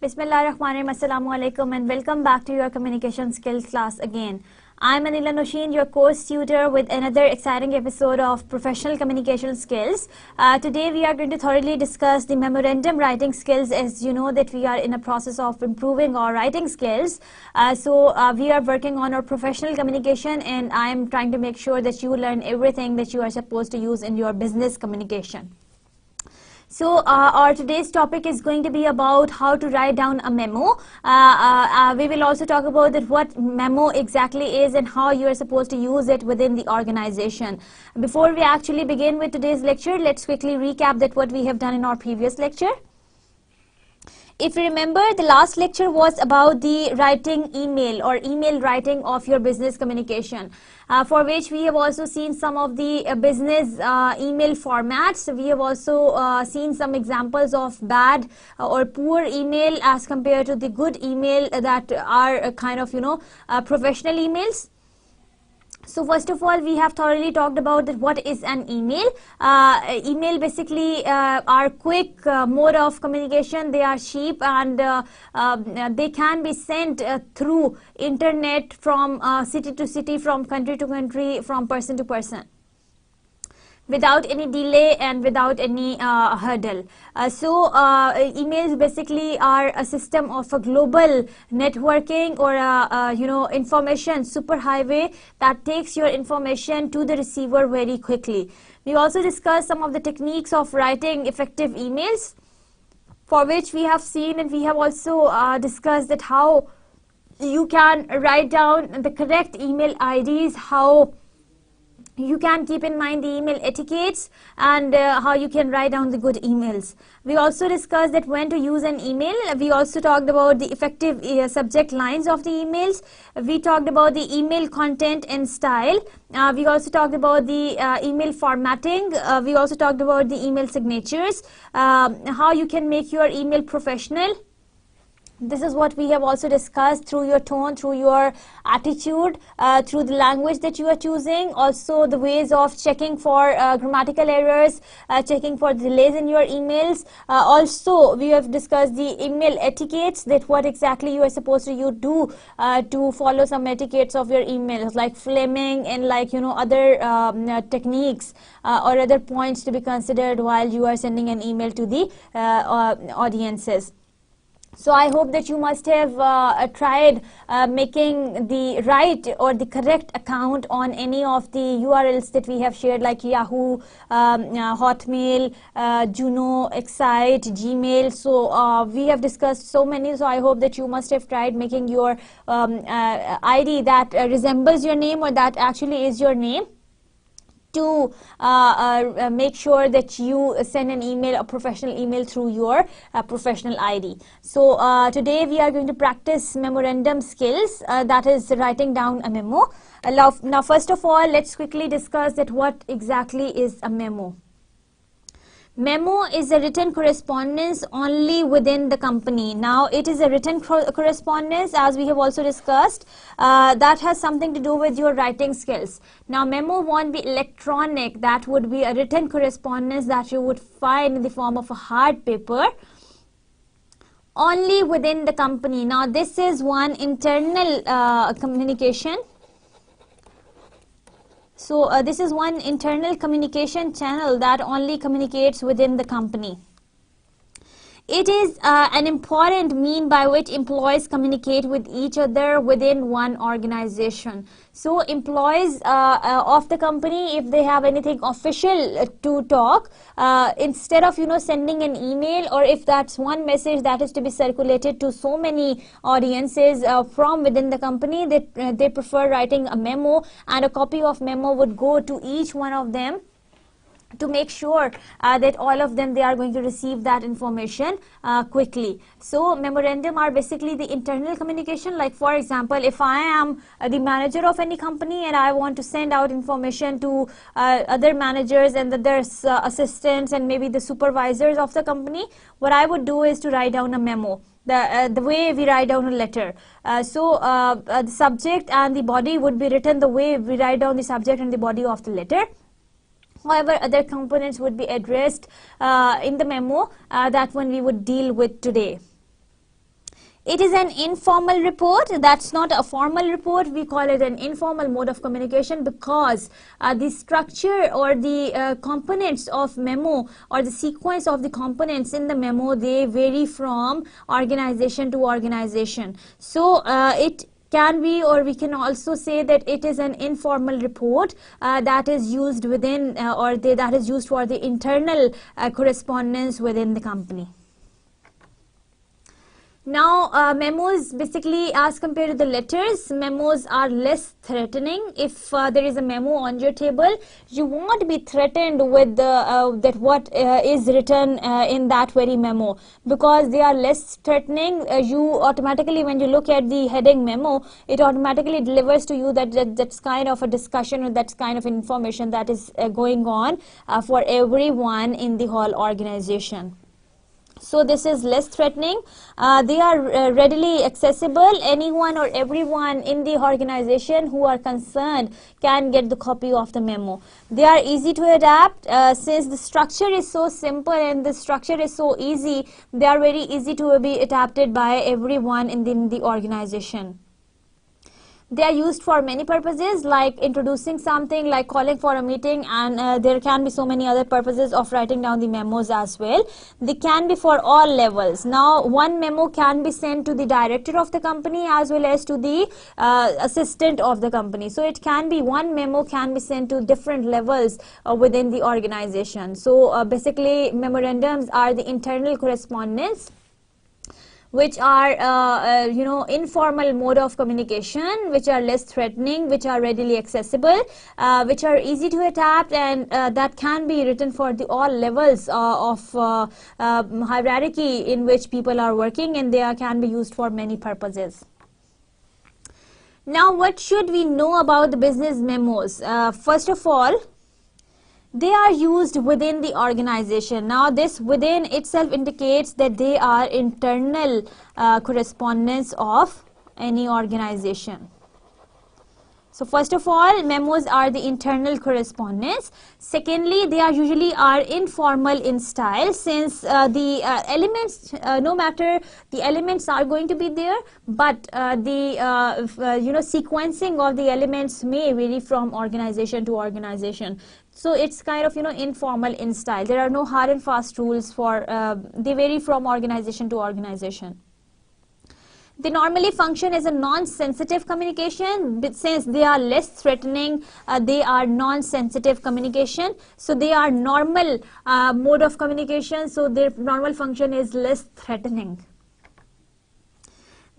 Bismillahirrahmanirrahim. Assalamu alaikum and welcome back to your communication skills class again. I'm Anila Noshin, your course tutor with another exciting episode of professional communication skills. Today we are going to thoroughly discuss the memorandum writing skills. As you know that we are in a process of improving our writing skills. We are working on our professional communication, and I'm trying to make sure that you learn everything that you are supposed to use in your business communication. So our today's topic is going to be about how to write down a memo. We will also talk about that what memo exactly is and how you are supposed to use it within the organization. Before we actually begin with today's lecture, let's quickly recap that what we have done in our previous lecture. If you remember, the last lecture was about the writing email or email writing of your business communication, for which we have also seen some of the business email formats. We have also seen some examples of bad or poor email as compared to the good email that are kind of, professional emails. So first of all, we have thoroughly talked about that what is an email. Email basically are quick mode of communication. They are cheap and they can be sent through internet from city to city, from country to country, from person to person, without any delay and without any hurdle. Emails basically are a system of a global networking or information superhighway that takes your information to the receiver very quickly. We also discussed some of the techniques of writing effective emails, for which we have seen and we have also discussed that how you can write down the correct email IDs, how you can keep in mind the email etiquettes, and how you can write down the good emails. We also discussed that when to use an email. We also talked about the effective subject lines of the emails. We talked about the email content and style. We also talked about the email formatting. We also talked about the email signatures, how you can make your email professional. This is what we have also discussed through your tone, through your attitude, through the language that you are choosing, also the ways of checking for grammatical errors, checking for delays in your emails. Also, we have discussed the email etiquettes, that what exactly you are supposed to do to follow some etiquettes of your emails, like flaming and other techniques or other points to be considered while you are sending an email to the audiences. So I hope that you must have tried making the right or the correct account on any of the URLs that we have shared, like Yahoo, Hotmail, Juno, Excite, Gmail. So we have discussed so many. So I hope that you must have tried making your ID that resembles your name or that actually is your name, to make sure that you send an email, a professional email, through your professional ID. So today we are going to practice memorandum skills, that is writing down a memo. Now first of all, let's quickly discuss that what exactly is a memo. Memo is a written correspondence only within the company. Now it is a written correspondence, as we have also discussed, that has something to do with your writing skills. Now memo won't be electronic. That would be a written correspondence that you would find in the form of a hard paper, only within the company. Now this is one internal communication. So this is one internal communication channel that only communicates within the company. It is an important mean by which employees communicate with each other within one organization. So employees of the company, if they have anything official to talk, instead of sending an email, or if that's one message that is to be circulated to so many audiences from within the company, they prefer writing a memo, and a copy of memo would go to each one of them to make sure that all of them, they are going to receive that information quickly. So memorandum are basically the internal communication. Like for example, if I am the manager of any company and I want to send out information to other managers and other assistants and maybe the supervisors of the company, what I would do is to write down a memo. The way we write down a letter. The subject and the body would be written the way we write down the subject and the body of the letter. However, other components would be addressed in the memo that one we would deal with today. It is an informal report. That's not a formal report. We call it an informal mode of communication because the structure or the components of memo or the sequence of the components in the memo, they vary from organization to organization. So it can be, or we can also say that it is an informal report that is used within that is used for the internal correspondence within the company. Now memos, basically, as compared to the letters, memos are less threatening. If there is a memo on your table, you won't be threatened with that what is written in that very memo, because they are less threatening. You automatically, when you look at the heading memo, it automatically delivers to you that's kind of a discussion, or that's kind of information that is going on for everyone in the whole organization. So this is less threatening. They are readily accessible. Anyone or everyone in the organization who are concerned can get the copy of the memo. They are easy to adapt. Since the structure is so simple and the structure is so easy, they are very easy to be adapted by everyone in the organization. They are used for many purposes, like introducing something, like calling for a meeting, and there can be so many other purposes of writing down the memos as well. They can be for all levels. Now, one memo can be sent to the director of the company as well as to the assistant of the company. So it can be, one memo can be sent to different levels within the organization. So basically, memorandums are the internal correspondence, which are informal mode of communication, which are less threatening, which are readily accessible, which are easy to adapt, and that can be written for the all levels of hierarchy in which people are working, and they can be used for many purposes. Now, what should we know about the business memos? First of all, they are used within the organization. Now, this within itself indicates that they are internal correspondence of any organization. So first of all, memos are the internal correspondence. Secondly, they are usually informal in style, since the elements, no matter the elements are going to be there, but the sequencing of the elements may vary from organization to organization. So it's kind of informal in style. There are no hard and fast rules for they vary from organization to organization. They normally function as a non-sensitive communication, but since they are less threatening, they are non-sensitive communication. So they are normal mode of communication, so their normal function is less threatening.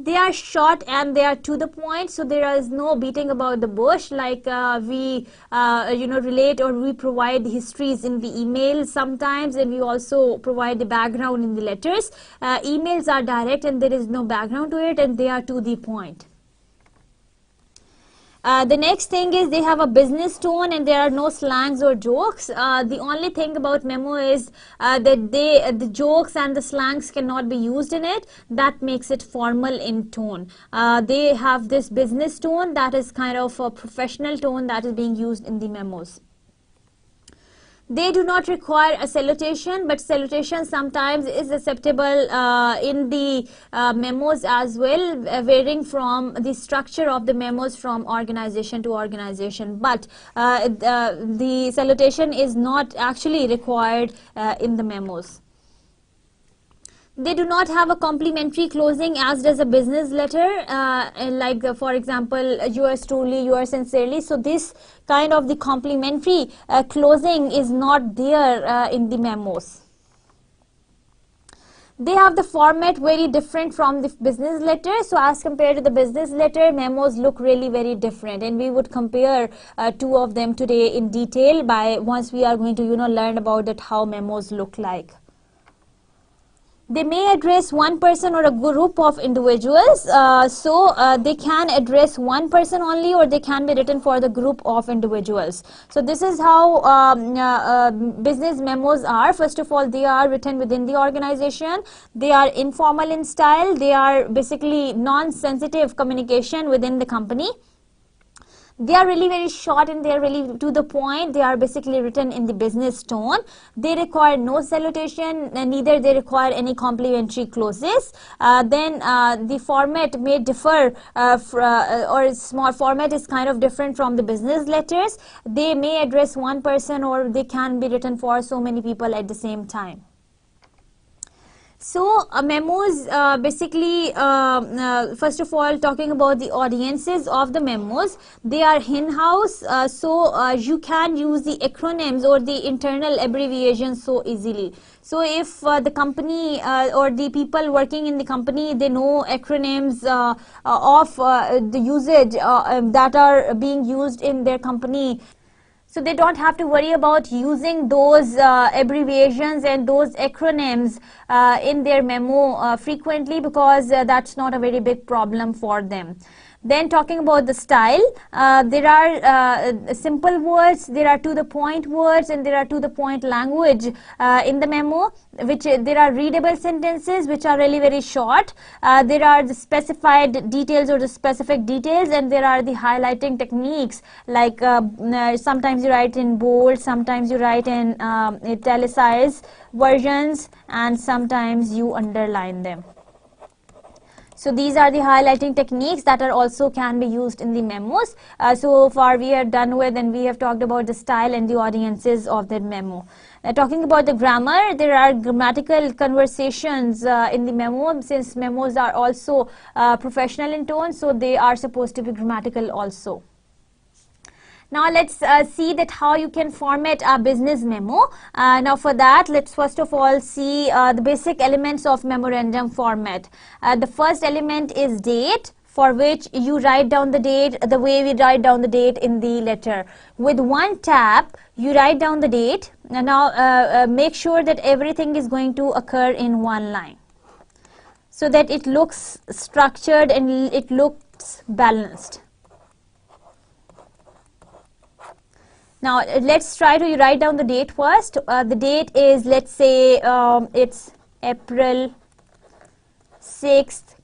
They are short and they are to the point, so there is no beating about the bush, like we relate or we provide histories in the email sometimes, and we also provide the background in the letters. Emails are direct and there is no background to it, and they are to the point. The next thing is they have a business tone and there are no slangs or jokes. The only thing about memo is that the jokes and the slangs cannot be used in it. That makes it formal in tone. They have this business tone that is kind of a professional tone that is being used in the memos. They do not require a salutation, but salutation sometimes is acceptable in the memos as well, varying from the structure of the memos from organization to organization. But the salutation is not actually required in the memos. They do not have a complimentary closing as does a business letter, for example, yours truly, yours sincerely. So this kind of the complimentary closing is not there in the memos. They have the format very different from the business letter. So as compared to the business letter, memos look really very different, and we would compare two of them today in detail once we are going to learn about that how memos look like. They may address one person or a group of individuals, they can address one person only, or they can be written for the group of individuals. So this is how business memos are. First of all, they are written within the organization. They are informal in style. They are basically non-sensitive communication within the company. They are really very short and they are really to the point. They are basically written in the business tone. They require no salutation, neither they require any complimentary clauses. Then the format may differ, or small format is kind of different from the business letters. They may address one person, or they can be written for so many people at the same time. So memos, basically, first of all, talking about the audiences of the memos, they are in-house, so you can use the acronyms or the internal abbreviations so easily. So if the company or the people working in the company, they know acronyms of the usage that are being used in their company, so they don't have to worry about using those abbreviations and those acronyms in their memo frequently, because that's not a very big problem for them. Then talking about the style, there are simple words, there are to the point words, and there are to the point language in the memo, which there are readable sentences which are really very short. There are the specified details or the specific details, and there are the highlighting techniques, like sometimes you write in bold, sometimes you write in italicized versions, and sometimes you underline them. So these are the highlighting techniques that are also can be used in the memos. So far we are done with, and we have talked about the style and the audiences of the memo. Talking about the grammar, there are grammatical conversations in the memo, since memos are also professional in tone, so they are supposed to be grammatical also. Now let's see that how you can format a business memo. Now for that, let's first of all see the basic elements of memorandum format. The first element is date, for which you write down the date the way we write down the date in the letter. With one tap, you write down the date. Now make sure that everything is going to occur in one line, so that it looks structured and it looks balanced. Now let's try to write down the date first. The date is, let's say it's April 6th,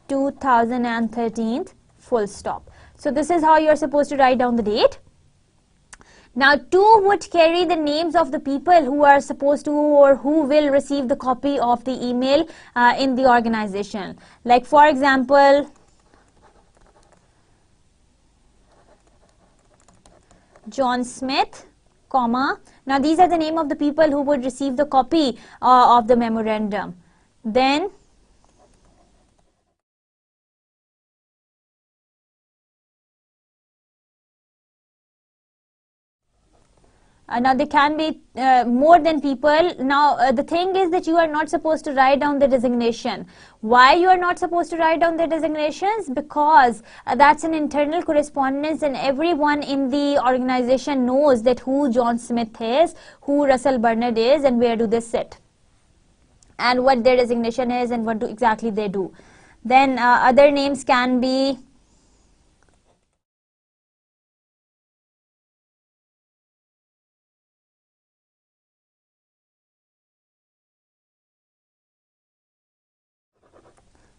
2013, full stop. So this is how you are supposed to write down the date. Now 2 would carry the names of the people who are supposed to or who will receive the copy of the email in the organization. Like for example, John Smith, comma. Now these are the name of the people who would receive the copy of the memorandum. Then now they can be more than people. Now the thing is that you are not supposed to write down the designation. Why you are not supposed to write down the designations? Because that's an internal correspondence, and everyone in the organization knows that who John Smith is, who Russell Bernard is, and where do they sit, and what their designation is, and what exactly they do. Then other names can be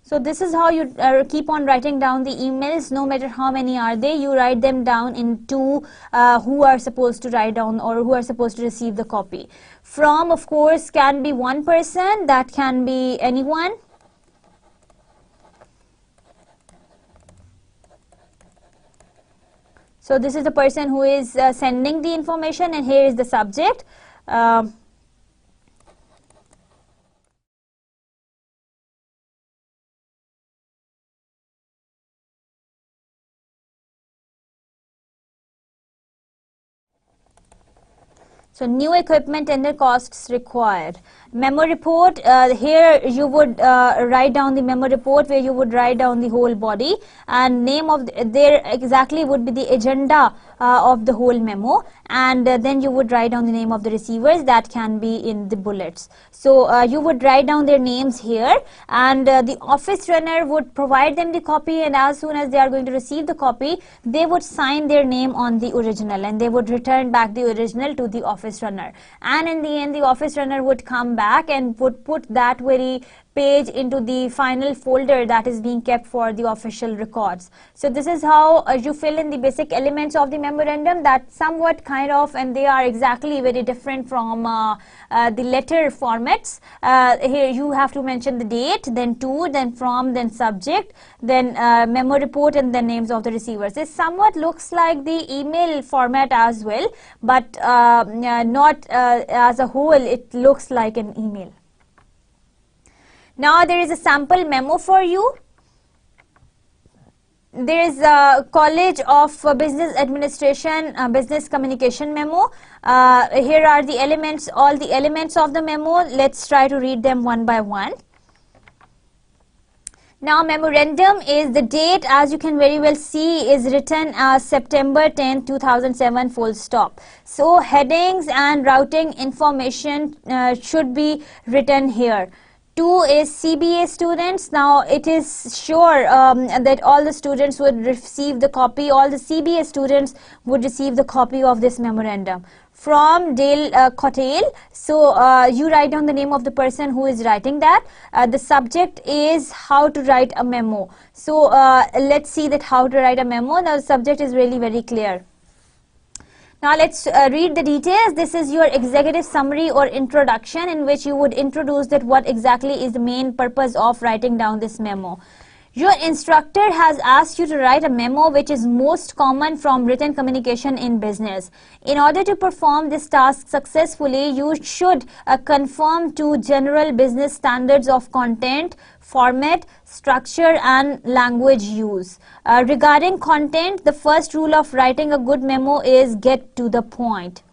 So this is how you keep on writing down the emails, no matter how many are they. You write them down into who are supposed to write down or who are supposed to receive the copy. From, of course, can be one person, that can be anyone. So this is the person who is sending the information, and here is the subject. So new equipment and the costs required. Memo report, here you would write down the memo report, where you would write down the whole body, and name of there exactly would be the agenda of the whole memo, and then you would write down the name of the receivers, that can be in the bullets. So you would write down their names here, and the office runner would provide them the copy, and as soon as they are going to receive the copy, they would sign their name on the original, and they would return back the original to the office runner. And in the end, the office runner would come back and would put that very page into the final folder that is being kept for the official records. So this is how you fill in the basic elements of the memorandum, that somewhat kind of, and they are exactly very different from the letter formats. Here you have to mention the date, then to, then from, then subject, then memo report, and then names of the receivers. This somewhat looks like the email format as well, but not as a whole it looks like an email. Now there is a sample memo for you. There is a College of Business Administration Business Communication memo. Here are the elements, all the elements of the memo. Let's try to read them one by one. Now memorandum is the date, as you can very well see, is written as September 10, 2007 full stop. So headings and routing information should be written here. 2 is CBA students. Now it is sure that all the students would receive the copy, all the CBA students would receive the copy of this memorandum. From Dale Cotel. So you write down the name of the person who is writing that. The subject is how to write a memo. So let's see that how to write a memo. Now the subject is really very clear. Now let's read the details. This is your executive summary or introduction, in which you would introduce that what exactly is the main purpose of writing down this memo. Your instructor has asked you to write a memo which is most common from written communication in business. In order to perform this task successfully, you should conform to general business standards of content, format, structure and language use. Regarding content, the first rule of writing a good memo is get to the point.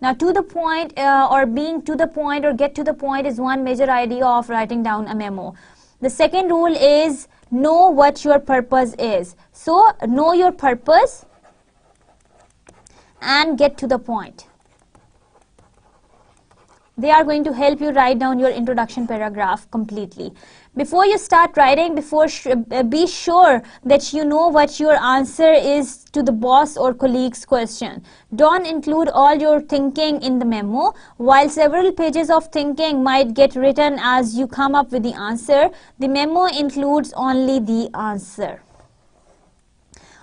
Now to the point or being to the point or get to the point is one major idea of writing down a memo. The second rule is know what your purpose is. So know your purpose and get to the point. They are going to help you write down your introduction paragraph completely. Before you start writing, be sure that you know what your answer is to the boss or colleague's question. Don't include all your thinking in the memo. While several pages of thinking might get written as you come up with the answer, the memo includes only the answer.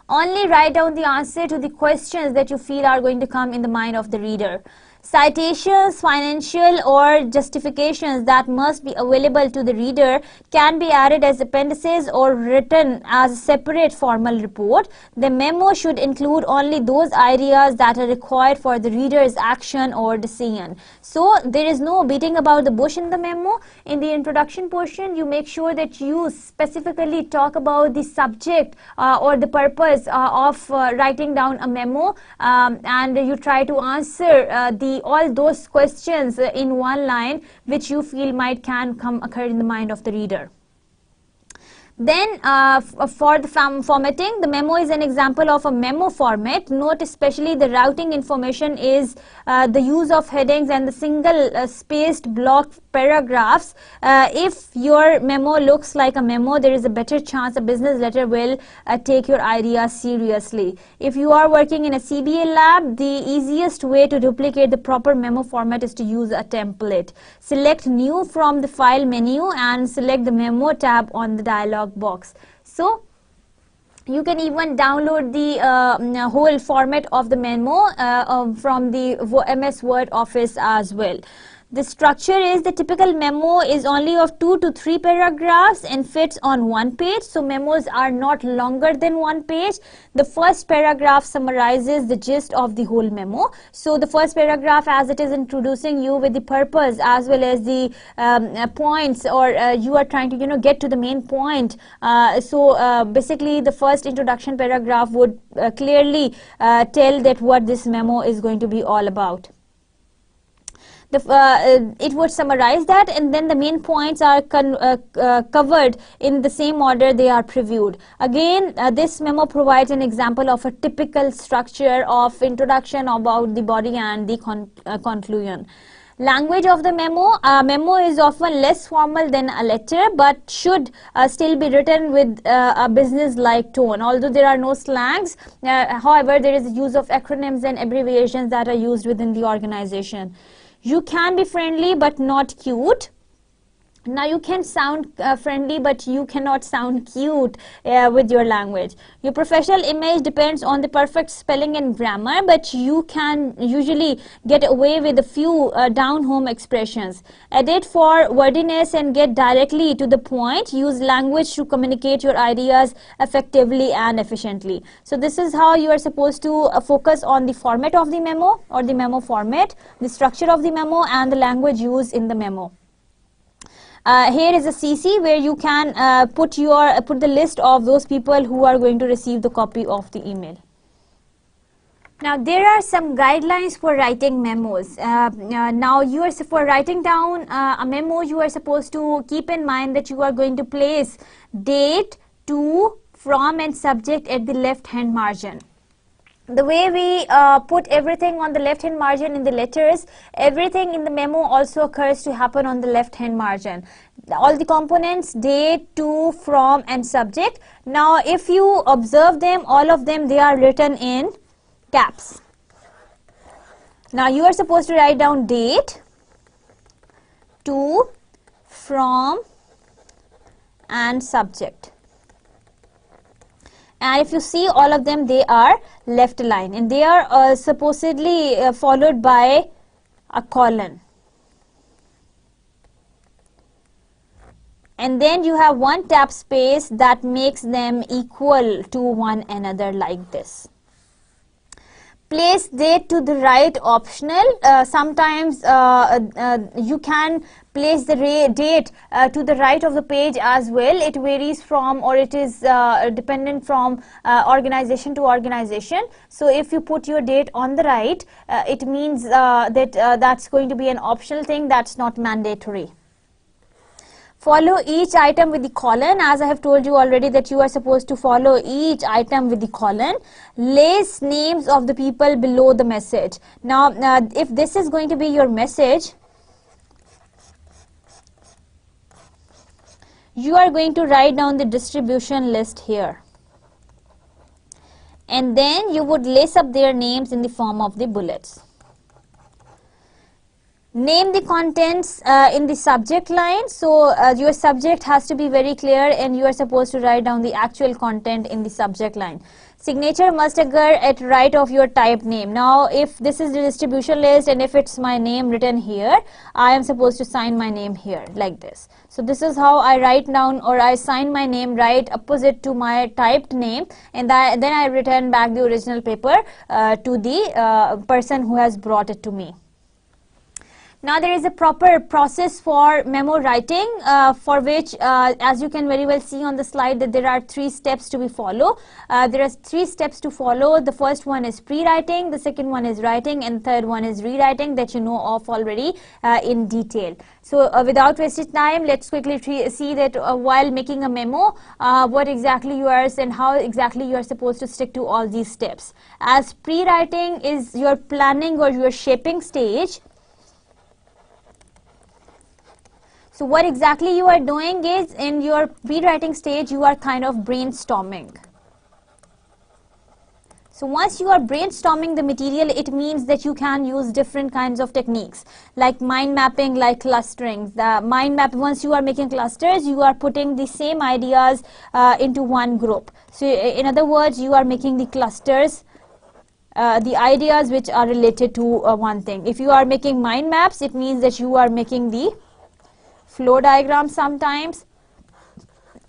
Only write down the answer to the questions that you feel are going to come in the mind of the reader. Citations, financial or justifications that must be available to the reader can be added as appendices or written as a separate formal report. The memo should include only those ideas that are required for the reader's action or decision. So there is no beating about the bush in the memo. In the introduction portion, you make sure that you specifically talk about the subject or the purpose of writing down a memo, and you try to answer all those questions in one line which you feel can occur in the mind of the reader. Then for the formatting, the memo is an example of a memo format. Note especially the routing information is the use of headings and the single spaced block paragraphs. If your memo looks like a memo, there is a better chance a business letter will take your idea seriously. If you are working in a CBA lab, the easiest way to duplicate the proper memo format is to use a template. Select new from the file menu and select the memo tab on the dialog box. So you can even download the whole format of the memo from the MS Word Office as well. The structure is the typical memo is only of 2 to 3 paragraphs and fits on one page. So memos are not longer than one page. The first paragraph summarizes the gist of the whole memo. So the first paragraph, as it is introducing you with the purpose as well as the points, or you are trying to get to the main point. So basically the first introduction paragraph would clearly tell that what this memo is going to be all about. It would summarize that, and then the main points are covered in the same order they are previewed. Again, this memo provides an example of a typical structure of introduction about the body and the conclusion. Language of the memo. Memo is often less formal than a letter, but should still be written with a business-like tone. Although there are no slangs, however, there is use of acronyms and abbreviations that are used within the organization. You can be friendly but not cute. Now you can sound friendly, but you cannot sound cute with your language. Your professional image depends on the perfect spelling and grammar, but you can usually get away with a few down-home expressions. Edit for wordiness and get directly to the point. Use language to communicate your ideas effectively and efficiently. So this is how you are supposed to focus on the format of the memo, or the memo format, the structure of the memo, and the language used in the memo. Here is a CC where you can put the list of those people who are going to receive the copy of the email. Now there are some guidelines for writing memos. Now for writing down a memo, you are supposed to keep in mind that you are going to place date, to, from and subject at the left hand margin. The way we put everything on the left hand margin in the letters, everything in the memo also occurs to happen on the left hand margin. All the components, date, to, from and subject. Now if you observe them, all of them, they are written in caps. Now you are supposed to write down date, to, from and subject. And if you see, all of them, they are left line, and they are supposedly followed by a colon. And then you have one tab space that makes them equal to one another like this. Place date to the right optional. Sometimes you can place the date to the right of the page as well. It varies from, or it is dependent from organization to organization. So if you put your date on the right, it means that that's going to be an optional thing, that's not mandatory. Follow each item with the colon. As I have told you already that you are supposed to follow each item with the colon. Lace names of the people below the message. Now if this is going to be your message, you are going to write down the distribution list here. And then you would lace up their names in the form of the bullets. Name the contents in the subject line. So your subject has to be very clear, and you are supposed to write down the actual content in the subject line. Signature must occur at right of your typed name. Now if this is the distribution list, and if it's my name written here, I am supposed to sign my name here like this. So this is how I write down, or I sign my name right opposite to my typed name, and then I return back the original paper to the person who has brought it to me. Now there is a proper process for memo writing, for which as you can very well see on the slide that there are 3 steps to be followed. There are 3 steps to follow. The first one is pre-writing, the second one is writing, and the third one is rewriting, that you know of already in detail. So without wasting time, let's quickly see that while making a memo, what exactly you are and how exactly you are supposed to stick to all these steps. As pre-writing is your planning or your shaping stage. So what exactly you are doing is, in your pre-writing stage, you are kind of brainstorming. So once you are brainstorming the material, it means that you can use different kinds of techniques, like mind mapping, like clustering. The mind map, once you are making clusters, you are putting the same ideas into one group. So in other words, you are making the clusters, the ideas which are related to one thing. If you are making mind maps, it means that you are making the flow diagram sometimes,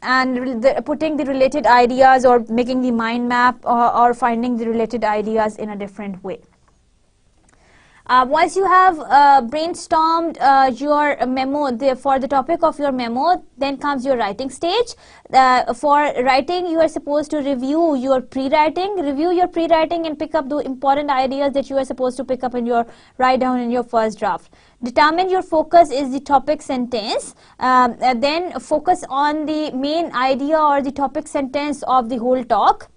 and putting the related ideas, or making the mind map, or finding the related ideas in a different way. Once you have brainstormed your memo for the topic of your memo, then comes your writing stage. For writing, you are supposed to review your pre-writing, and pick up the important ideas that you are supposed to pick up in your write down in your first draft. Determine your focus is the topic sentence. Then focus on the main idea or the topic sentence of the whole talk.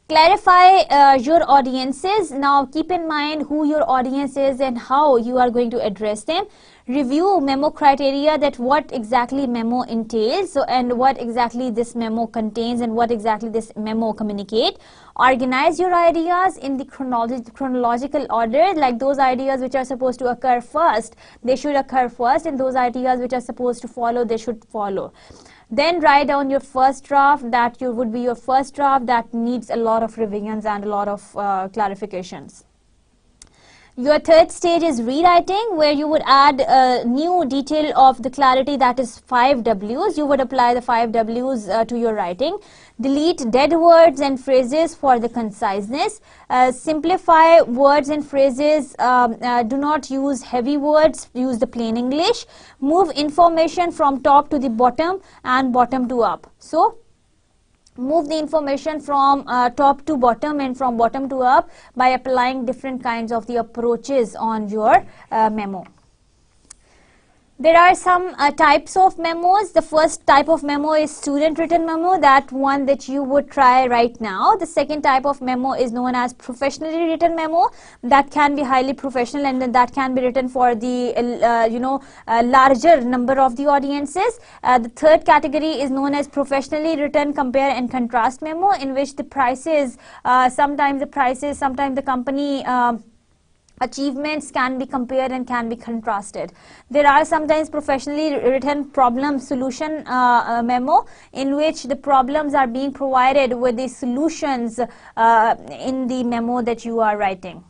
Clarify your audiences. Now keep in mind who your audience is and how you are going to address them. review memo criteria, that what exactly memo entails, so and what exactly this memo contains and what exactly this memo communicate. Organize your ideas in the chronological order, like those ideas which are supposed to occur first, they should occur first, and those ideas which are supposed to follow, they should follow. Then write down your first draft, that would be your first draft that needs a lot of revisions and a lot of clarifications. Your third stage is rewriting, where you would add a new detail of the clarity, that is 5 W's. You would apply the 5 W's to your writing. Delete dead words and phrases for the conciseness. Simplify words and phrases. Do not use heavy words. Use the plain English. Move information from top to the bottom and bottom to up. So, move the information from top to bottom and from bottom to up by applying different kinds of the approaches on your memo. There are some types of memos. The first type of memo is student written memo, that one that you would try right now. The second type of memo is known as professionally written memo, that can be highly professional and that can be written for the larger number of the audiences. The third category is known as professionally written compare and contrast memo, in which the prices, sometimes the company achievements can be compared and can be contrasted. There are sometimes professionally written problem solution memo, in which the problems are being provided with the solutions in the memo that you are writing.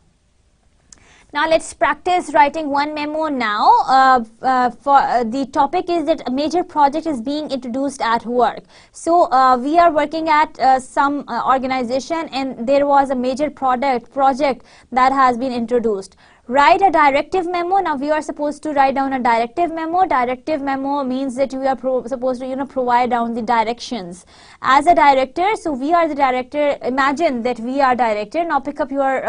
Now let's practice writing one memo now. The topic is that a major project is being introduced at work. So we are working at some organization, and there was a major project that has been introduced. Write a directive memo. Now we are supposed to write down a directive memo. Directive memo means that we are supposed to provide down the directions. As a director, so we are the director. Imagine that we are director. Now pick up your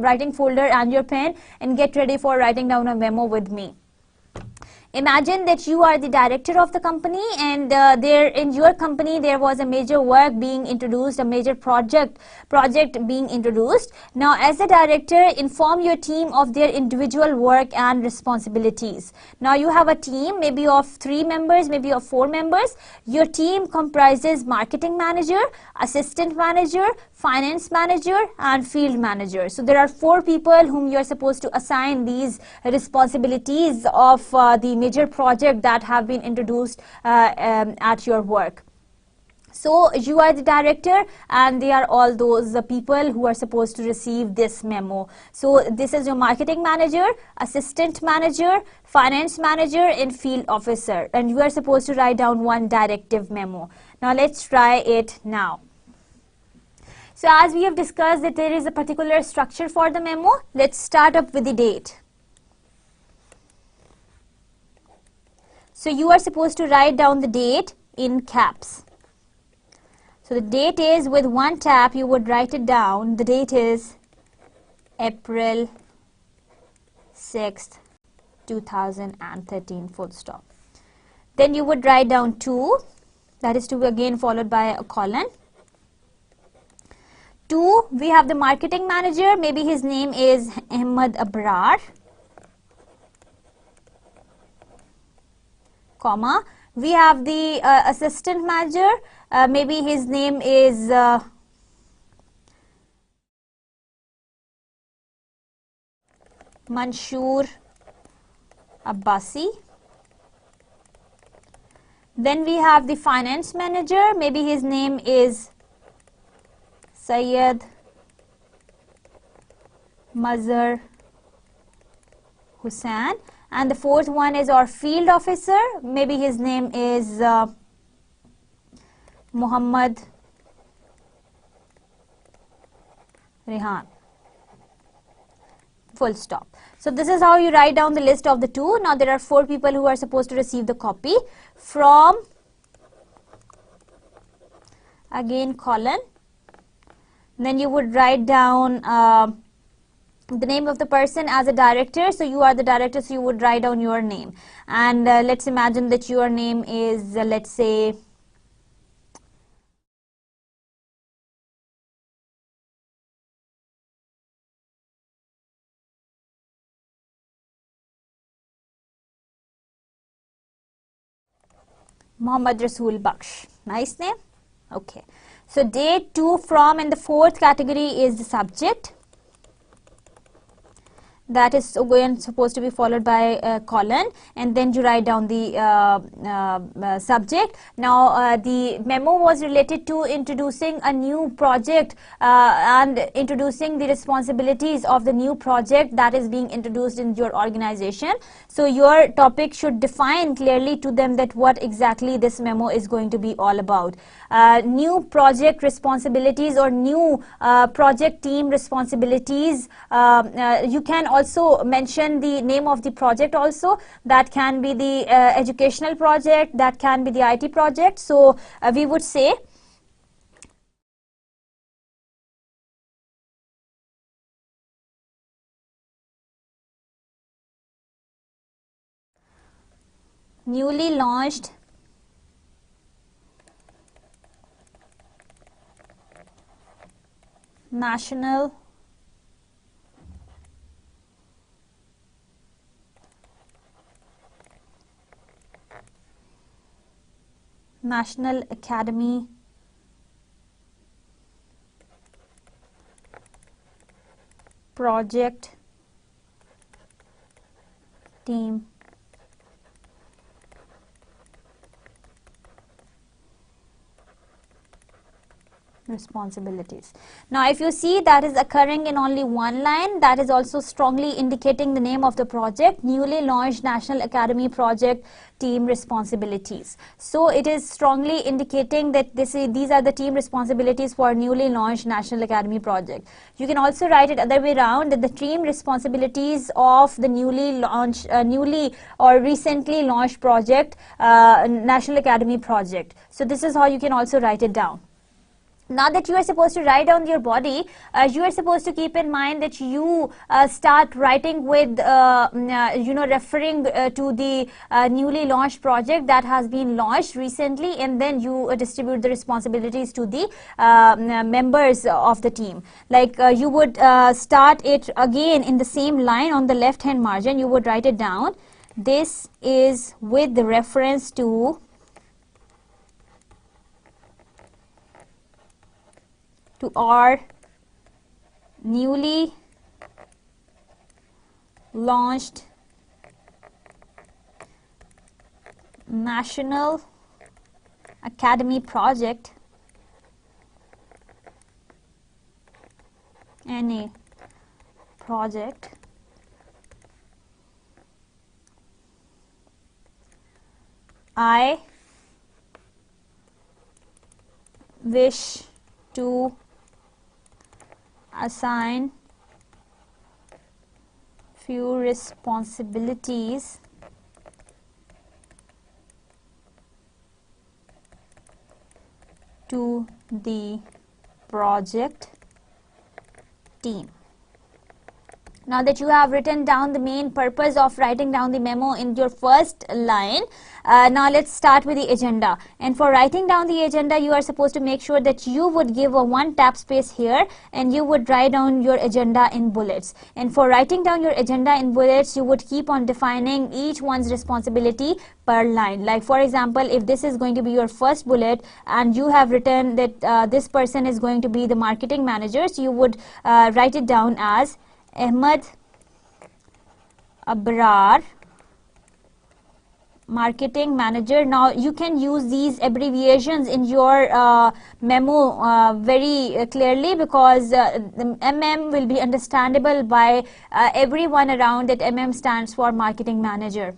writing folder and your pen and get ready for writing down a memo with me. Imagine that you are the director of the company, and there in your company there was a major work being introduced, a major project being introduced. Now as a director, inform your team of their individual work and responsibilities. Now you have a team maybe of 3 members, maybe of 4 members. Your team comprises marketing manager, assistant manager, finance manager and field manager. So there are 4 people whom you are supposed to assign these responsibilities of the major project that have been introduced at your work. So you are the director, and they are all those people who are supposed to receive this memo. So this is your marketing manager, assistant manager, finance manager and field officer, and you are supposed to write down one directive memo. Now let's try it now. So as we have discussed that there is a particular structure for the memo, let's start up with the date. So you are supposed to write down the date in caps. So the date is, with one tap you would write it down. The date is April 6th, 2013, full stop. Then you would write down 2, that is to be again followed by a colon. 2, we have the marketing manager, maybe his name is Ahmed Abrar, comma. We have the assistant manager, maybe his name is Mansoor Abbasi. Then we have the finance manager, maybe his name is Syed Mazhar Hussain. And the 4th one is our field officer, maybe his name is Muhammad Rehan, full stop. So this is how you write down the list of the 2. Now there are 4 people who are supposed to receive the copy. From, again colon, then you would write down the name of the person as a director. So you are the director, so you would write down your name, and let's imagine that your name is let's say Mohammad Rasool Baksh. Nice name. Okay. So date, to, from, and the fourth category is the subject. That is supposed to be followed by a colon, and then you write down the subject. Now the memo was related to introducing a new project and introducing the responsibilities of the new project that is being introduced in your organization. So your topic should define clearly to them that what exactly this memo is going to be all about. New project responsibilities or new project team responsibilities. You can also mention the name of the project also. That can be the educational project, that can be the IT project. So we would say newly launched National Academy project team responsibilities. Now if you see that is occurring in only one line, that is also strongly indicating the name of the project, newly launched National Academy project team responsibilities. So it is strongly indicating that these are the team responsibilities for newly launched National Academy project. You can also write it other way around, that the team responsibilities of the newly or recently launched project, National Academy project. So this is how you can also write it down. Now that you are supposed to write down your body, you are supposed to keep in mind that you start writing with, referring to the newly launched project that has been launched recently, and then you distribute the responsibilities to the members of the team. Like you would start it again in the same line on the left hand margin. You would write it down. This is with the reference to our newly launched National Academy project, NA project. I wish to assign few responsibilities to the project team. Now that you have written down the main purpose of writing down the memo in your first line, now let's start with the agenda. And for writing down the agenda, you are supposed to make sure that you would give a one tap space here, and you would write down your agenda in bullets. And for writing down your agenda in bullets, you would keep on defining each one's responsibility per line. Like for example, if this is going to be your first bullet and you have written that this person is going to be the marketing manager, so you would write it down as Ahmed Abrar, marketing manager. Now you can use these abbreviations in your memo very clearly, because the MM will be understandable by everyone around, that MM stands for marketing manager.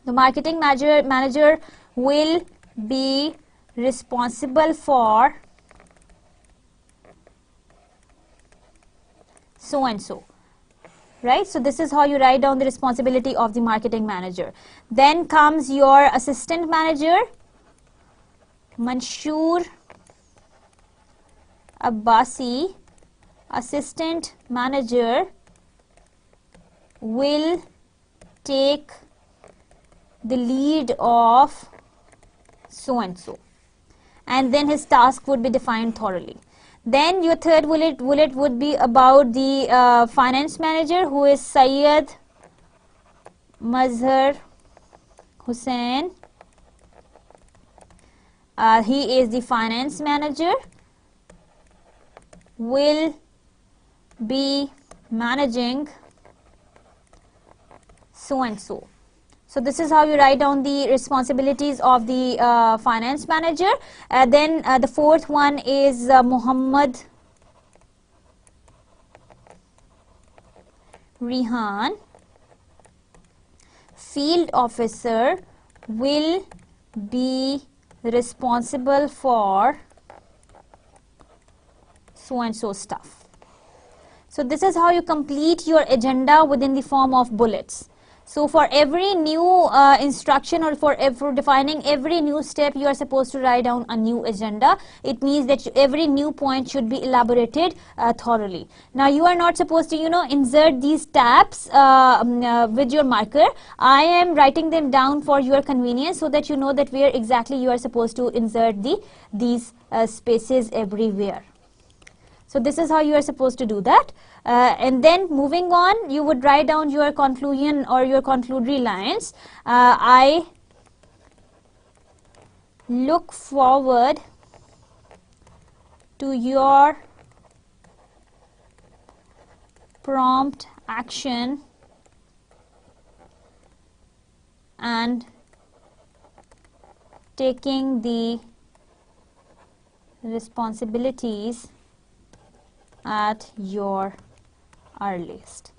The marketing manager will be responsible for so and so, right? So this is how you write down the responsibility of the marketing manager. Then comes your assistant manager, Mansoor Abbasi. Assistant manager will take the lead of so and so, and then his task would be defined thoroughly. Then your third bullet would be about the finance manager, who is Syed Mazhar Hussain he is the finance manager, will be managing so and so. So this is how you write down the responsibilities of the finance manager. Then the fourth one is Muhammad Rihan, field officer, will be responsible for so and so stuff. So this is how you complete your agenda within the form of bullets. So for every new instruction, or for defining every new step, you are supposed to write down a new agenda. It means that every new point should be elaborated thoroughly. Now you are not supposed to, insert these tabs with your marker. I am writing them down for your convenience so that you know that where exactly you are supposed to insert these spaces everywhere. So this is how you are supposed to do that. And then moving on, you would write down your conclusion or your conclusory lines. I look forward to your prompt action and taking the responsibilities at your earliest.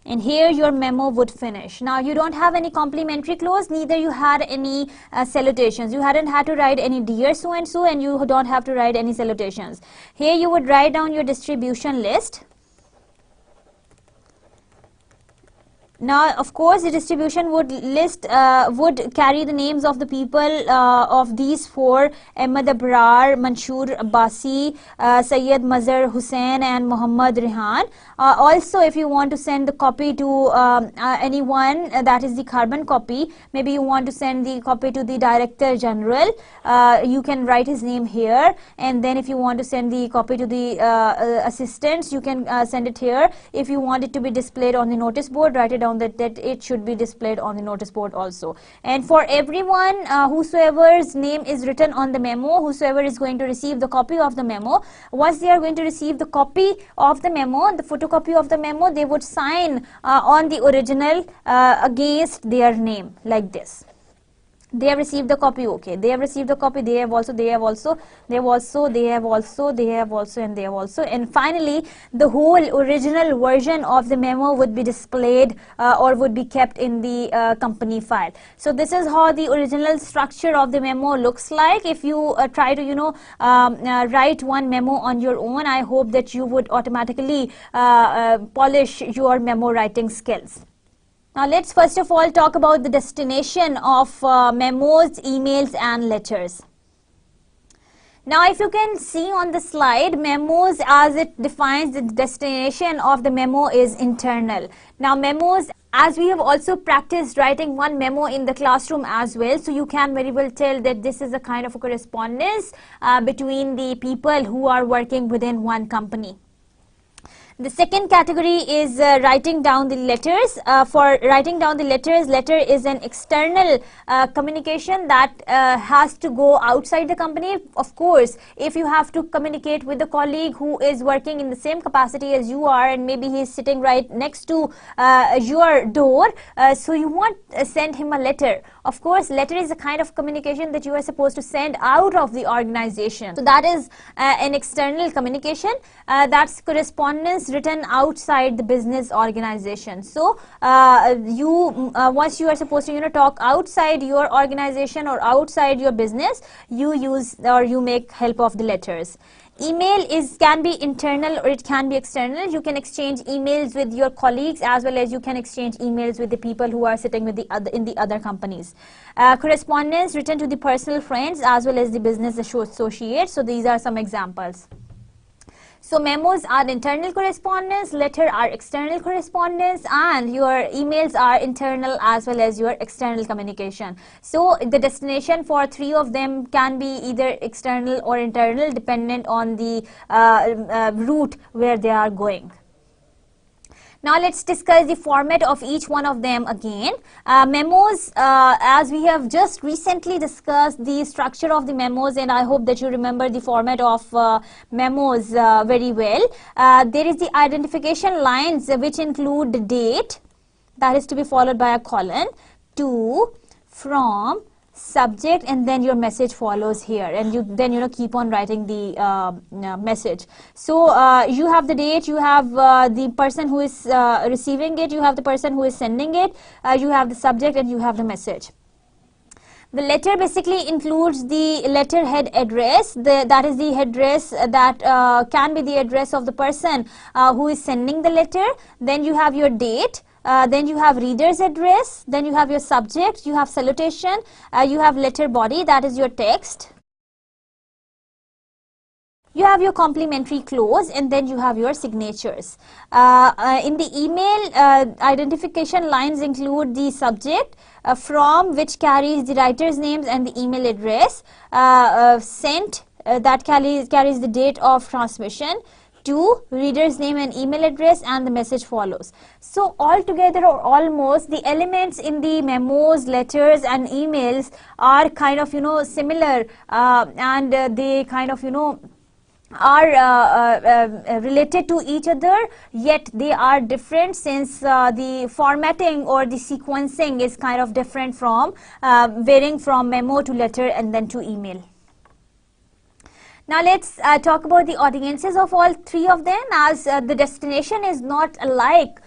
And here your memo would finish. Now you don't have any complimentary clause, neither you had any salutations. You hadn't had to write any dear so and so, and you don't have to write any salutations. Here you would write down your distribution list. Now, of course, the distribution would would carry the names of the people of these four: Ahmed Abrar, Mansoor Abbasi, Sayyid Mazhar Hussain, and Muhammad Rihan. Also, if you want to send the copy to anyone, that is the carbon copy, maybe you want to send the copy to the Director General, you can write his name here. And then if you want to send the copy to the assistants, you can send it here. If you want it to be displayed on the notice board, write it down that it should be displayed on the notice board also. And for everyone whosoever's name is written on the memo, whosoever is going to receive the copy of the memo, once they are going to receive the copy of the memo, the photocopy of the memo, they would sign on the original against their name, like this. They have received the copy, okay. They have received the copy, they have also, they have also, they have also, they have also, they have also, and they have also. And finally, the whole original version of the memo would be displayed or would be kept in the company file. So this is how the original structure of the memo looks like. If you try to, write one memo on your own, I hope that you would automatically polish your memo writing skills. Now let's first of all talk about the destination of memos, emails and letters. Now if you can see on the slide, memos, as it defines the destination of the memo, is internal. Now memos, as we have also practiced writing one memo in the classroom as well, so you can very well tell that this is a kind of a correspondence between the people who are working within one company. The second category is writing down the letters. For writing down the letters, letter is an external communication that has to go outside the company. Of course, if you have to communicate with a colleague who is working in the same capacity as you are, and maybe he is sitting right next to your door, so you want to send him a letter. Of course, letter is a kind of communication that you are supposed to send out of the organization. So that is an external communication. That's correspondence written outside the business organization. So once you are supposed to talk outside your organization or outside your business, you use or you make help of the letters. Email can be internal or it can be external. You can exchange emails with your colleagues as well as you can exchange emails with the people who are sitting with in the other companies. Correspondence written to the personal friends as well as the business associates. So these are some examples. So memos are internal correspondence, letter are external correspondence, and your emails are internal as well as your external communication. So the destination for three of them can be either external or internal dependent on the route where they are going. Now let's discuss the format of each one of them again. Memos, as we have just recently discussed the structure of the memos, and I hope that you remember the format of memos very well. There is the identification lines which include the date, that is to be followed by a colon, to, from, subject, and then your message follows here, and you then keep on writing the message. So you have the date, you have the person who is receiving it, you have the person who is sending it, you have the subject, and you have the message. The letter basically includes the letterhead address, that is the address that can be the address of the person who is sending the letter. Then you have your date. Then you have reader's address, then you have your subject, you have salutation, you have letter body, that is your text. You have your complimentary clause, and then you have your signatures. In the email, identification lines include the subject, from, which carries the writer's names and the email address, sent, that carries the date of transmission, to, reader's name and email address, and the message follows. So altogether, or almost, the elements in the memos, letters and emails are kind of similar, and they kind of are related to each other, yet they are different, since the formatting or the sequencing is kind of different from varying from memo to letter and then to email. Now let's talk about the audiences of all three of them, as the destination is not alike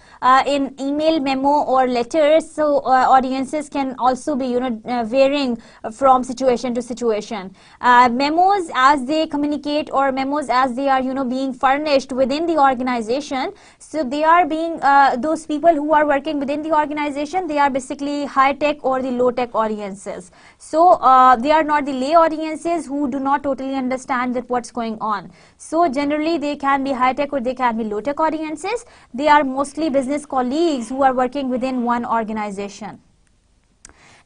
in email, memo or letters. So audiences can also be varying from situation to situation. Memos as they communicate, or memos as they are being furnished within the organization, so they are being those people who are working within the organization, they are basically high tech or the low tech audiences. So they are not the lay audiences who do not totally understand that what's going on. So generally they can be high tech or they can be low tech audiences. They are mostly business colleagues who are working within one organization.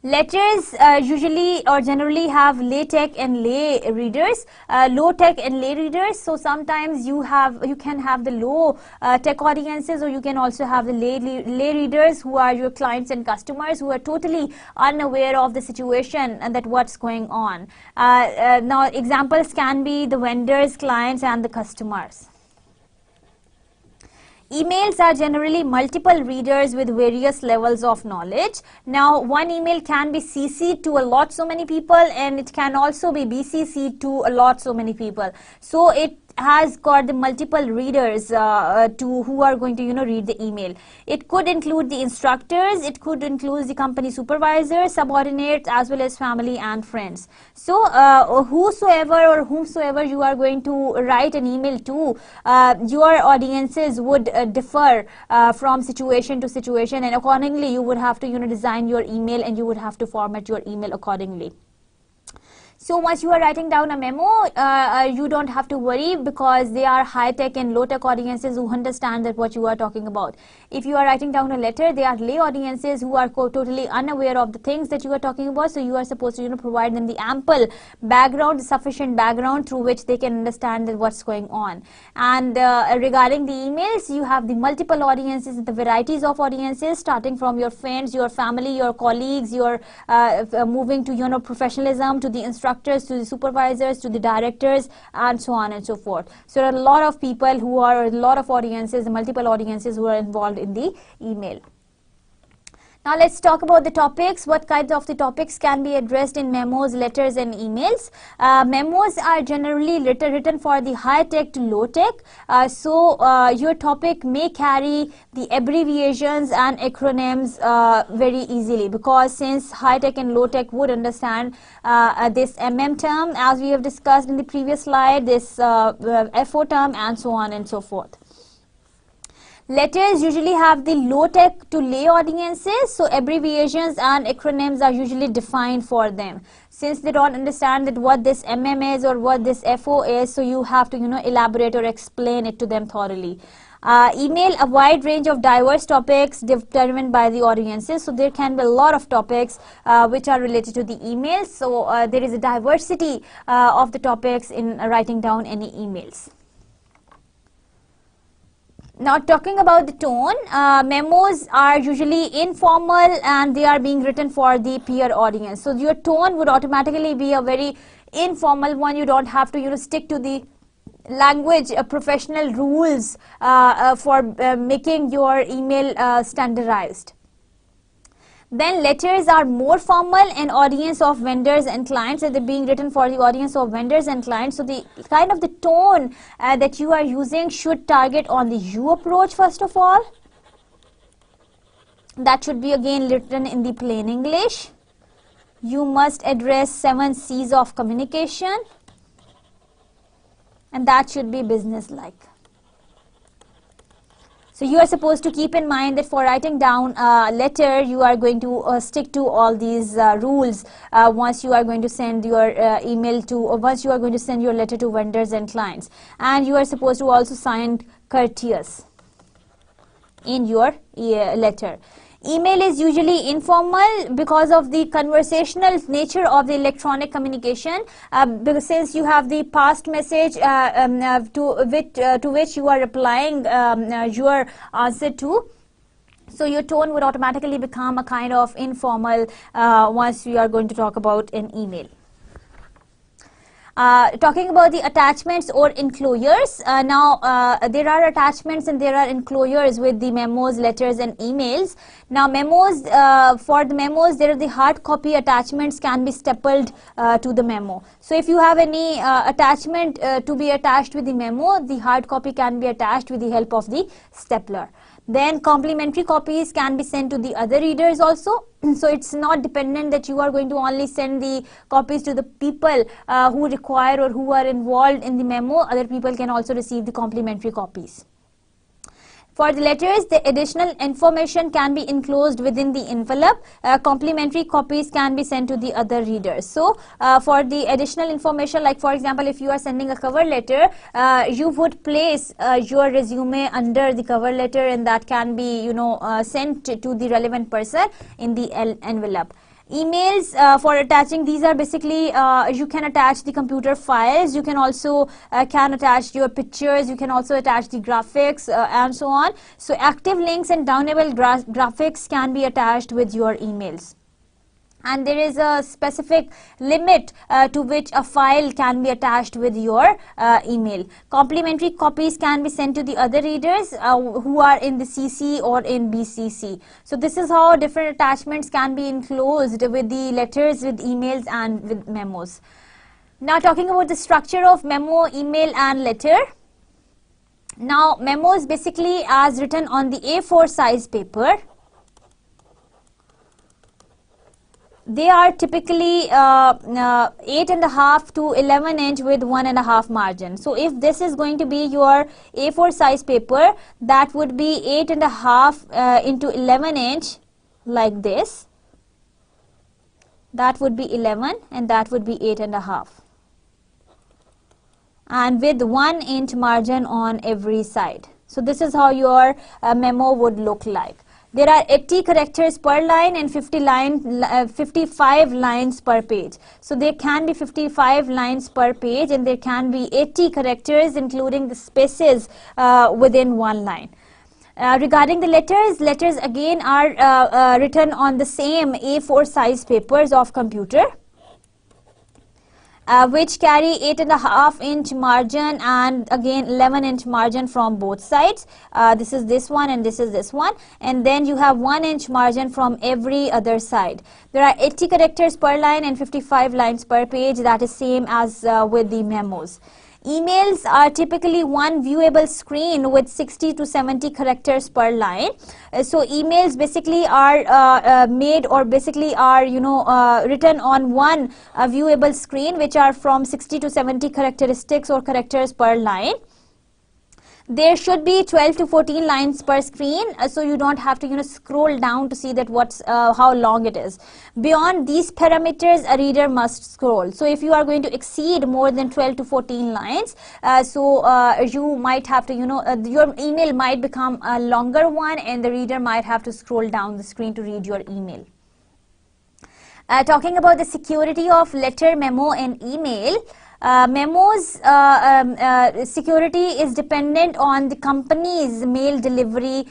Letters usually or generally have lay tech and lay readers, low tech and lay readers. So sometimes you can have the low tech audiences, or you can also have the lay readers who are your clients and customers who are totally unaware of the situation and that what's going on. Now examples can be the vendors, clients and the customers. Emails are generally multiple readers with various levels of knowledge. Now one email can be CC'd to a lot so many people, and it can also be BCC'd to a lot so many people. So it has got the multiple readers to who are going to read the email. It could include the instructors, it could include the company supervisors, subordinates, as well as family and friends. So whomsoever you are going to write an email to, your audiences would differ from situation to situation, and accordingly you would have to design your email, and you would have to format your email accordingly. So once you are writing down a memo, you don't have to worry, because they are high-tech and low-tech audiences who understand that what you are talking about. If you are writing down a letter, they are lay audiences who are totally unaware of the things that you are talking about. So you are supposed to provide them the ample background, sufficient background through which they can understand that what's going on. And regarding the emails, you have the multiple audiences, the varieties of audiences, starting from your friends, your family, your colleagues, your moving to professionalism, to the instructors, to the supervisors, to the directors, and so on and so forth. So there are a lot of people who are, a lot of audiences, multiple audiences who are involved in the email. Now let's talk about the topics. What kinds of the topics can be addressed in memos, letters and emails? Memos are generally written for the high tech to low tech. So your topic may carry the abbreviations and acronyms very easily, because since high tech and low tech would understand this term, as we have discussed in the previous slide, this FO term, and so on and so forth. Letters usually have the low-tech to lay audiences, so abbreviations and acronyms are usually defined for them. Since they don't understand that what this is or what this FO is, so you have to elaborate or explain it to them thoroughly. Email a wide range of diverse topics determined by the audiences, so there can be a lot of topics which are related to the email. So there is a diversity of the topics in writing down any emails. Now talking about the tone, memos are usually informal and they are being written for the peer audience. So your tone would automatically be a very informal one. You don't have to stick to the language professional rules for making your email standardized. Then letters are more formal and audience of vendors and clients, and they're being written for the audience of vendors and clients. So the kind of the tone that you are using should target on the you approach first of all. That should be again written in the plain English. You must address 7 C's of communication, and that should be business-like. So you are supposed to keep in mind that for writing down a letter, you are going to stick to all these rules once you are going to send your email to, or once you are going to send your letter to vendors and clients. And you are supposed to also sign courteous in your letter. Email is usually informal because of the conversational nature of the electronic communication, because since you have the past message to which you are replying your answer to, so your tone would automatically become a kind of informal once you are going to talk about an email. Talking about the attachments or enclosures, now there are attachments and there are enclosures with the memos, letters and emails. Now memos, for the memos, there are the hard copy attachments can be stapled to the memo. So if you have any attachment to be attached with the memo, the hard copy can be attached with the help of the stapler. Then complimentary copies can be sent to the other readers also. So it's not dependent that you are going to only send the copies to the people who require or who are involved in the memo. Other people can also receive the complimentary copies. For the letters, the additional information can be enclosed within the envelope. Complimentary copies can be sent to the other readers. So for the additional information, like for example, if you are sending a cover letter, you would place your resume under the cover letter, and that can be sent to the relevant person in the envelope. Emails for attaching, these are basically you can attach the computer files, you can also can attach your pictures, you can also attach the graphics and so on. So active links and downloadable graphics can be attached with your emails. And there is a specific limit to which a file can be attached with your email. Complimentary copies can be sent to the other readers who are in the CC or in BCC. So this is how different attachments can be enclosed with the letters, with emails and with memos. Now talking about the structure of memo, email and letter. Now memos basically as written on the A4 size paper. They are typically 8.5 to 11 inch with 1.5 margin. So if this is going to be your A4 size paper, that would be 8.5 into 11 inch like this. That would be 11 and that would be 8.5. And with 1 inch margin on every side. So this is how your memo would look like. There are 80 characters per line and 55 lines per page. So there can be 55 lines per page and there can be 80 characters including the spaces within one line. Regarding the letters, letters again are written on the same A4 size papers of computer. Which carry 8.5 inch margin and again 11 inch margin from both sides. This is this one and this is this one, and then you have 1 inch margin from every other side. There are 80 characters per line and 55 lines per page. That is same as with the memos. Emails are typically one viewable screen with 60 to 70 characters per line. So emails basically are made or basically are written on one viewable screen, which are from 60 to 70 characteristics or characters per line. There should be 12 to 14 lines per screen, so you don't have to scroll down to see that how long it is. Beyond these parameters, a reader must scroll. So if you are going to exceed more than 12 to 14 lines, you might have to your email might become a longer one and the reader might have to scroll down the screen to read your email. Talking about the security of letter, memo and email, Memos security is dependent on the company's mail delivery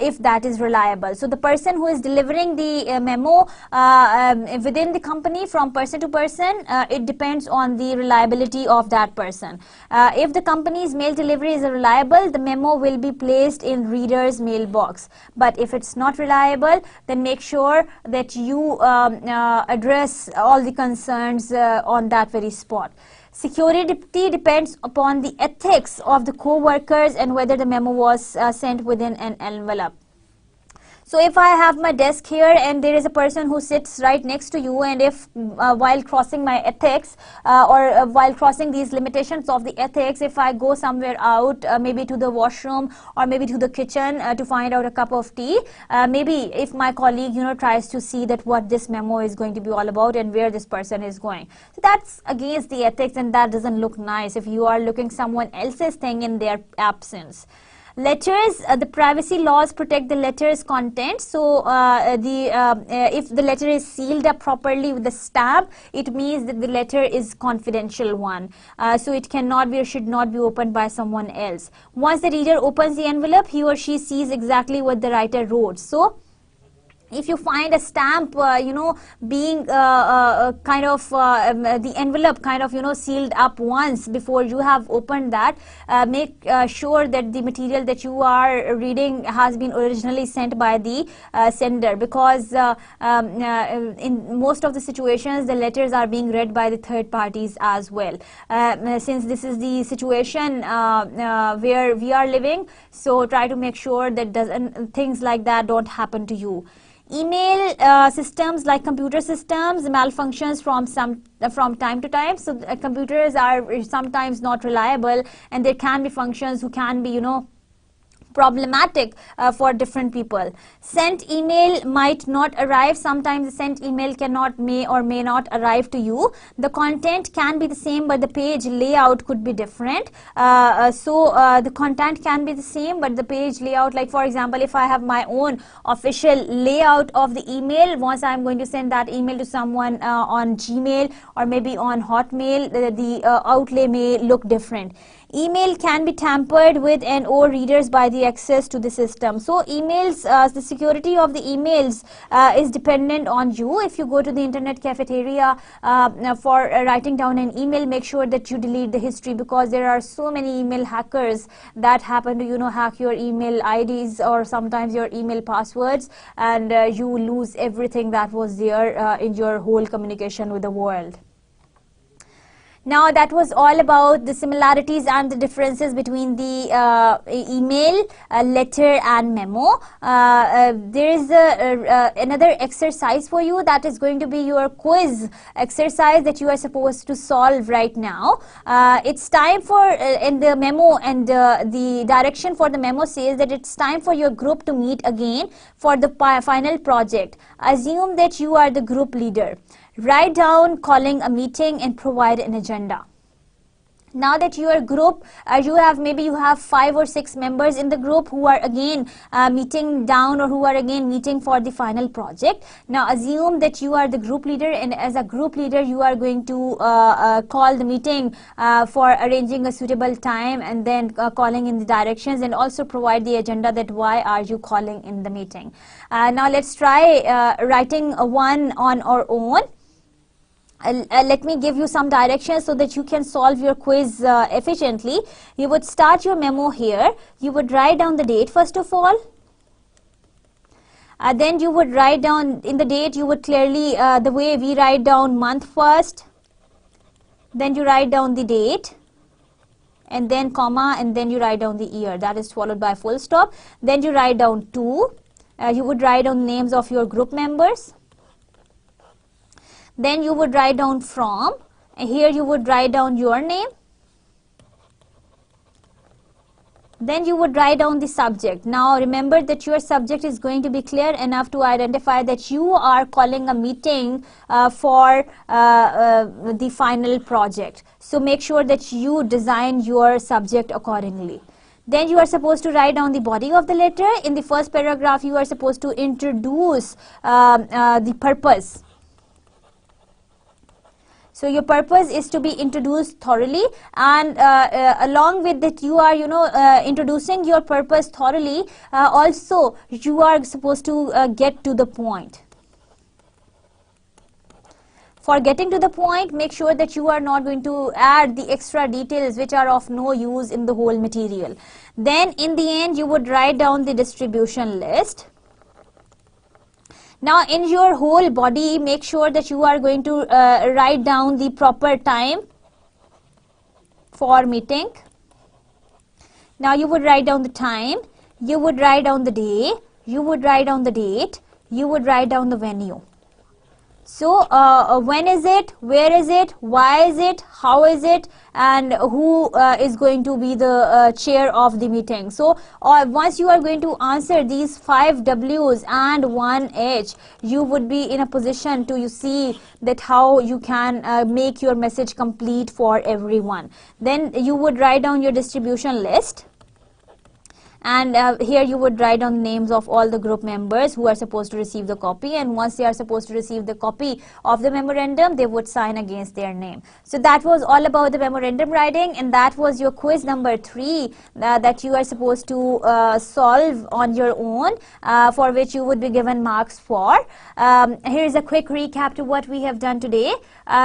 if that is reliable. So the person who is delivering the memo within the company from person to person, it depends on the reliability of that person. If the company's mail delivery is reliable, the memo will be placed in reader's mailbox. But if it's not reliable, then make sure that you address all the concerns on that very spot. Security depends upon the ethics of the co-workers and whether the memo was sent within an envelope. So if I have my desk here and there is a person who sits right next to you, and if while crossing my ethics or while crossing these limitations of the ethics, if I go somewhere out, maybe to the washroom or maybe to the kitchen to find out a cup of tea, maybe if my colleague tries to see that what this memo is going to be all about and where this person is going, so that's against the ethics, and that doesn't look nice if you are looking someone else's thing in their absence. Letters, the privacy laws protect the letter's content. So if the letter is sealed up properly with the stamp, it means that the letter is confidential one. So it cannot be or should not be opened by someone else. Once the reader opens the envelope, he or she sees exactly what the writer wrote. So if you find a stamp, being kind of the envelope kind of sealed up once before you have opened that, make sure that the material that you are reading has been originally sent by the sender, because in most of the situations the letters are being read by the third parties as well. Since this is the situation where we are living, so try to make sure that things like that don't happen to you. Email systems like computer systems malfunctions from time to time. So computers are sometimes not reliable, and there can be functions who can be problematic for different people. Sent email might not arrive. Sometimes the sent email may or may not arrive to you. The content can be the same, but the page layout could be different. The content can be the same, but the page layout, like for example, if I have my own official layout of the email, once I'm going to send that email to someone on Gmail or maybe on Hotmail, the outlay may look different. Email can be tampered with and/or readers by the access to the system. So emails, the security of the emails is dependent on you. If you go to the internet cafeteria for writing down an email, make sure that you delete the history, because there are so many email hackers that happen to hack your email IDs or sometimes your email passwords, and you lose everything that was there in your whole communication with the world. Now that was all about the similarities and the differences between the email, letter and memo. There is another exercise for you that is going to be your quiz exercise that you are supposed to solve right now. It's time for, in the memo, and the direction for the memo says that it's time for your group to meet again for the final project. Assume that you are the group leader. Write down calling a meeting and provide an agenda. Now that your group, you have 5 or 6 members in the group who are again meeting down, or who are again meeting for the final project. Now assume that you are the group leader, and as a group leader you are going to call the meeting for arranging a suitable time, and then calling in the directions, and also provide the agenda that why are you calling in the meeting. Now let's try writing one on our own. Let me give you some directions so that you can solve your quiz efficiently. You would start your memo here. You would write down the date first of all. Then you would write down in the date, you would clearly, the way we write down month first. Then you write down the date, and then comma, and then you write down the year. That is followed by full stop. Then you write down to. You would write down names of your group members. Then you would write down from, and here you would write down your name. Then you would write down the subject. Now remember that your subject is going to be clear enough to identify that you are calling a meeting for the final project. So make sure that you design your subject accordingly. Then you are supposed to write down the body of the letter. In the first paragraph you are supposed to introduce the purpose. So your purpose is to be introduced thoroughly, and along with that you are introducing your purpose thoroughly, also you are supposed to get to the point. For getting to the point, make sure that you are not going to add the extra details which are of no use in the whole material. Then in the end you would write down the distribution list. Now in your whole body, make sure that you are going to write down the proper time for meeting. Now you would write down the time, you would write down the day, you would write down the date, you would write down the venue. So when is it, where is it, why is it, how is it, and who is going to be the chair of the meeting. So once you are going to answer these 5 W's and 1 H, you would be in a position to see that how you can make your message complete for everyone. Then you would write down your distribution list. And here you would write down names of all the group members who are supposed to receive the copy, and once they are supposed to receive the copy of the memorandum, they would sign against their name. So that was all about the memorandum writing, and that was your quiz number 3 that you are supposed to solve on your own, for which you would be given marks for. Here is a quick recap to what we have done today.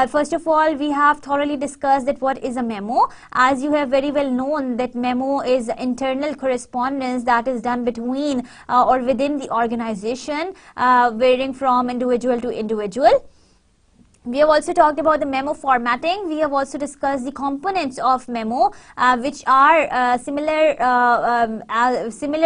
First of all, we have thoroughly discussed that what is a memo. As you have very well known that memo is internal correspondence that is done between or within the organization, varying from individual to individual. We have also talked about the memo formatting. We have also discussed the components of memo, which are similar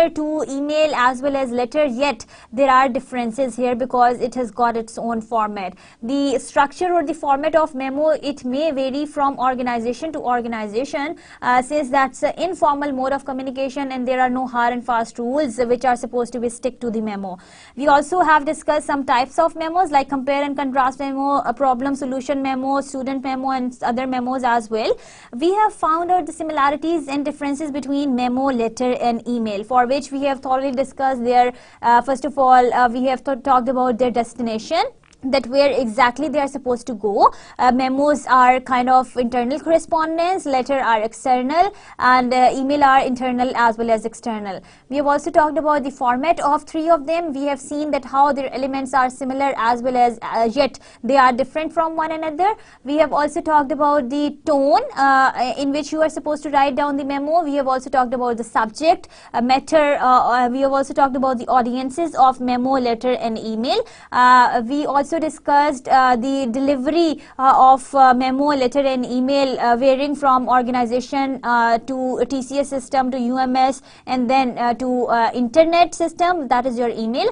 to email as well as letter, yet there are differences here because it has got its own format. The structure or the format of memo, it may vary from organization to organization, since that's an informal mode of communication and there are no hard and fast rules which are supposed to be stick to the memo. We also have discussed some types of memos like compare and contrast memo, problem solution memo, student memo, and other memos as well. We have found out the similarities and differences between memo, letter and email, for which we have thoroughly discussed their first of all we have talked about their destination, that where exactly they are supposed to go. Memos are kind of internal correspondence, letter are external, and email are internal as well as external. We have also talked about the format of 3 of them. We have seen that how their elements are similar as well as yet they are different from one another. We have also talked about the tone in which you are supposed to write down the memo. We have also talked about the subject matter. We have also talked about the audiences of memo, letter and email. We also discussed the delivery of memo, letter and email, varying from organization to TCS system to UMS and then to internet system, that is your email.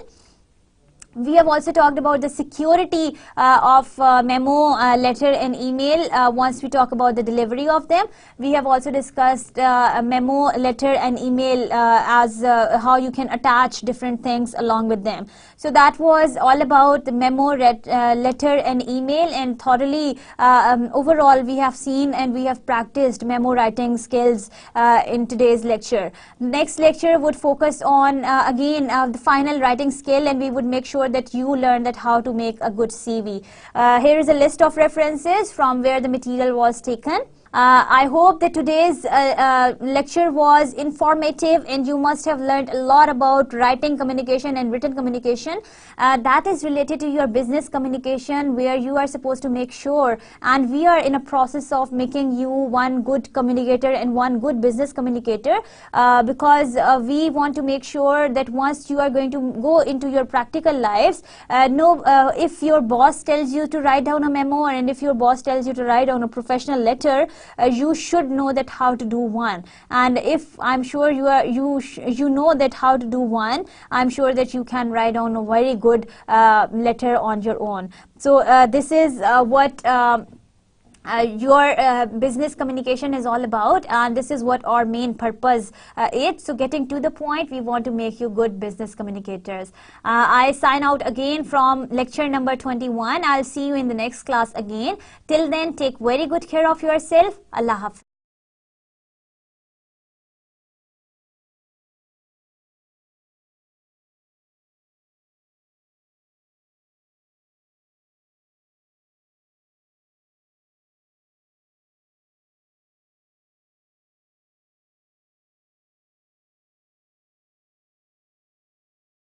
We have also talked about the security of memo, letter and email once we talk about the delivery of them. We have also discussed memo, letter and email as how you can attach different things along with them. So that was all about the memo, letter and email, and thoroughly overall we have seen and we have practiced memo writing skills in today's lecture. Next lecture would focus on again the final writing skill, and we would make sure that you learn that how to make a good CV. Here is a list of references from where the material was taken. I hope that today's lecture was informative and you must have learned a lot about writing communication and written communication. That is related to your business communication, where you are supposed to make sure, and we are in a process of making you one good communicator and one good business communicator, because we want to make sure that once you are going to go into your practical lives, if your boss tells you to write down a memo and if your boss tells you to write down a professional letter, you should know that how to do one. And if I'm sure you know that how to do one, I'm sure that you can write down a very good letter on your own. So this is what your business communication is all about, and this is what our main purpose is. So getting to the point, we want to make you good business communicators. I sign out again from lecture number 21. I'll see you in the next class again. Till then, take very good care of yourself. Allah Hafiz.